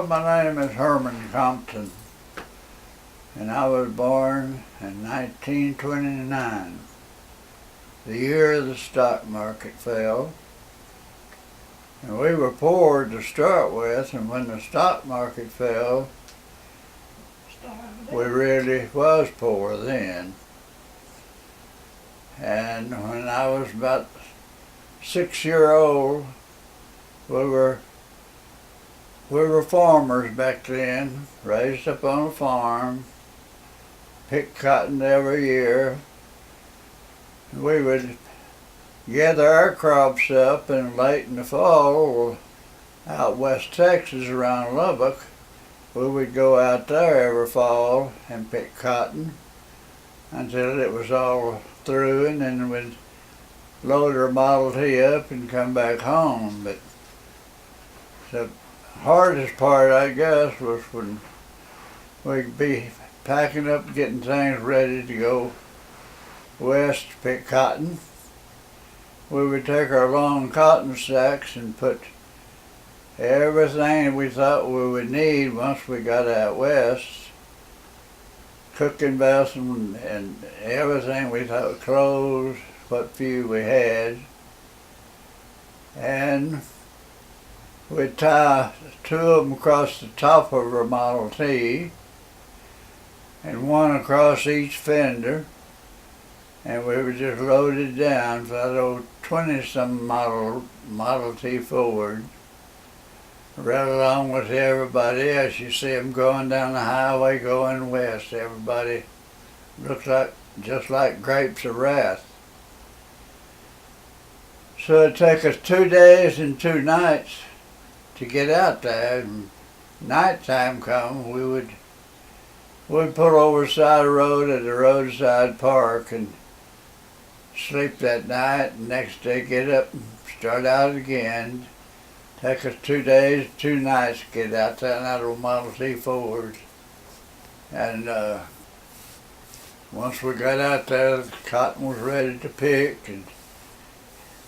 my name is Herman Compton, and I was born in 1929, the year the stock market fell. And we were poor to start with, and when the stock market fell, we really was poor then. And when I was about 6 years old, we were farmers back then, raised up on a farm, picked cotton every year. We would gather our crops up, and late in the fall, out west Texas around Lubbock, we would go out there every fall and pick cotton until it was all through, and then we'd load our Model T up and come back home. But the hardest part, I guess, was when we'd be packing up, getting things ready to go west to pick cotton. We would take our long cotton sacks and put everything we thought we would need once we got out west, cooking vessels and everything we thought, clothes, what few we had, and we'd tie two of them across the top of our Model T and one across each fender, and we would just load it down for that old 20-some Model T Ford, right along with everybody else. You see them going down the highway going west. Everybody looks like just like grapes of wrath. So it'd take us 2 days and 2 nights to get out there, and nighttime come, we'd pull over the side of the road at the roadside park and sleep that night, and next day get up and start out again. Take us 2 days, 2 nights to get out there in that old Model T Ford. And once we got out there, the cotton was ready to pick, and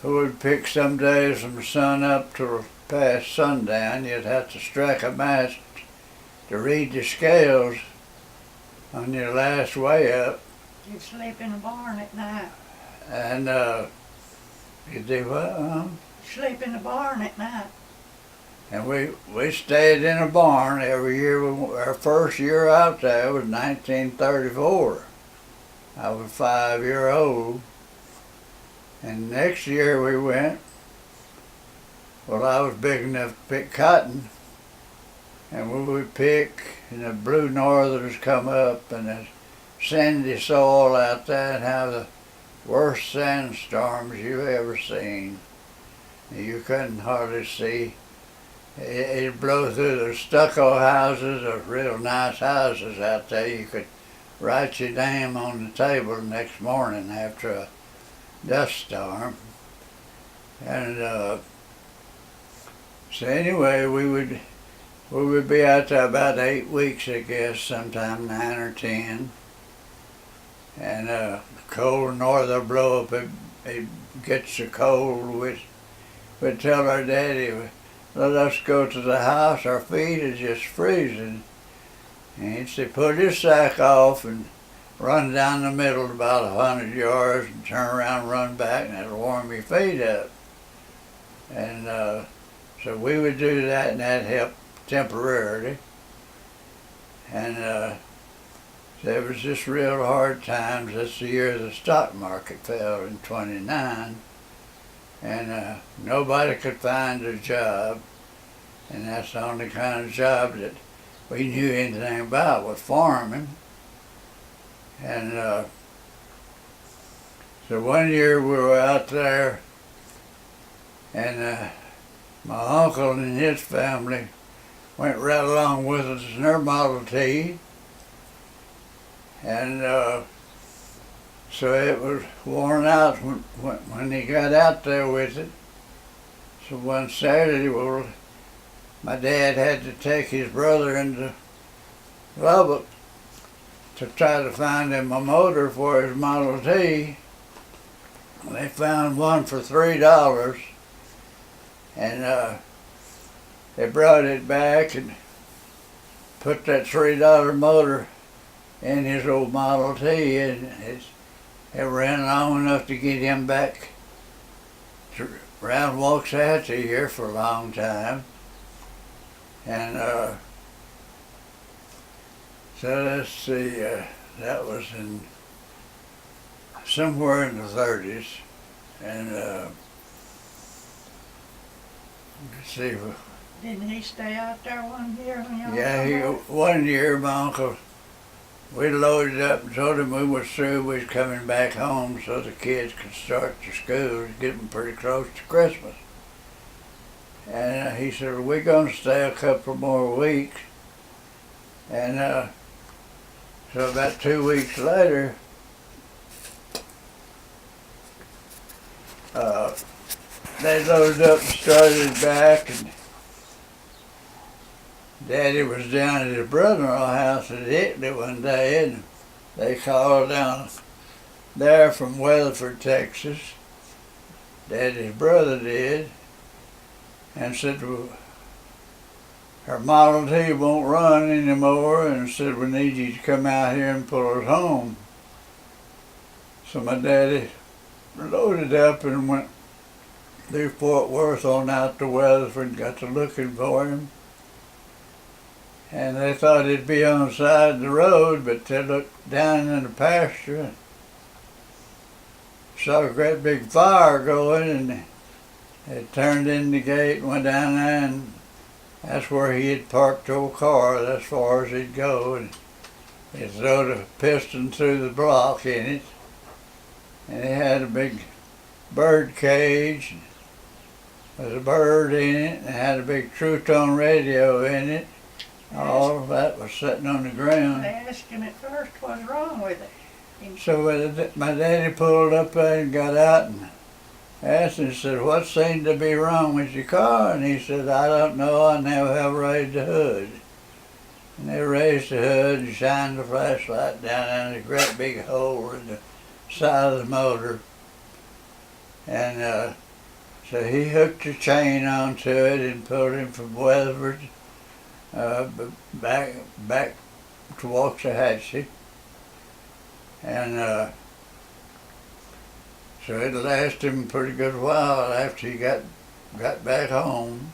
we would pick some days from the sun up till past sundown. You'd have to strike a match to read the scales on your last way up. You'd sleep in a barn at night. And you do what? Sleep in the barn at night. And we stayed in a barn every year. Our first year out there was 1934. I was 5 years old. And next year we went, well, I was big enough to pick cotton, and we would pick, and the blue northers come up, and the sandy soil out there, and have the worst sandstorms you've ever seen. You couldn't hardly see. It'd blow through the stucco houses, those real nice houses out there. You could write your name on the table the next morning after a dust storm. And so anyway, we would be out there about 8 weeks, I guess, sometime 9 or 10. And the cold norther blow up, it gets so cold, we'd tell our daddy, let us go to the house, our feet are just freezing. And he'd say, put your sack off and run down the middle about 100 yards and turn around and run back, and it'll warm your feet up. And so we would do that, and that helped temporarily. And so it was just real hard times. That's the year the stock market fell in '29. And nobody could find a job, and that's the only kind of job that we knew anything about was farming. And so one year we were out there, and my uncle and his family went right along with us in their Model T, and so it was worn out when he got out there with it. So one Saturday, well, my dad had to take his brother into Lubbock to try to find him a motor for his Model T. They found one for $3, and they brought it back, and put that $3 motor in his old Model T, and it ran long enough to get him back to around Waxahachie here for a long time. And so let's see, that was in somewhere in the 30s, and let's see. Didn't he stay out there one year when y'all Yeah, one year my uncle, we loaded up and told him we was through, we was coming back home so the kids could start their school. It was getting pretty close to Christmas. And he said, well, we're going to stay a couple more weeks. And so about 2 weeks later, they loaded up and started back, and Daddy was down at his brother-in-law's house at Italy one day, and they called down there from Weatherford, Texas. Daddy's brother did, and said, well, her Model T won't run anymore, and said, we need you to come out here and pull us home. So my daddy loaded up and went through Fort Worth on out to Weatherford and got to looking for him. And they thought he'd be on the side of the road, but they looked down in the pasture and saw a great big fire going, and they turned in the gate and went down there, and that's where he had parked the old car. That's as far as he'd go, and he threw the piston through the block in it, and he had a big bird cage. There was a bird in it, and it had a big True-Tone radio in it. All of that was sitting on the ground. They asked him at first what's wrong with it. So my daddy pulled up there and got out and asked him, said, what seemed to be wrong with your car? And he said, I don't know, I never have raised the hood. And they raised the hood and shined the flashlight down in a great big hole in the side of the motor. And so he hooked a chain onto it and pulled him from Weatherford back to Waxahachie. And so it lasted him a pretty good while after he got back home.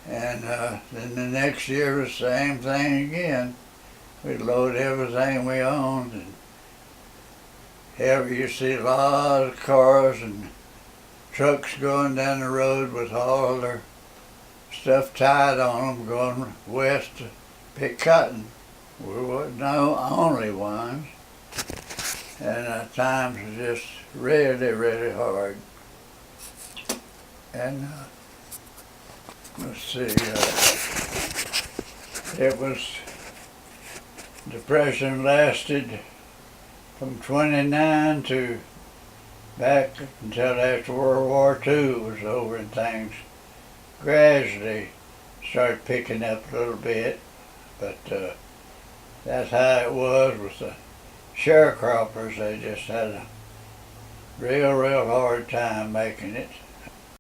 And then the next year was the same thing again. We'd load everything we owned, and here you see a lot of cars and trucks going down the road with all their stuff tied on them going west to pick cotton. We weren't the only ones. And times were just really, really hard. And let's see, it was, Depression lasted from 29 to back until after World War II was over, and things gradually started picking up a little bit. But that's how it was with the sharecroppers. They just had a real hard time making it.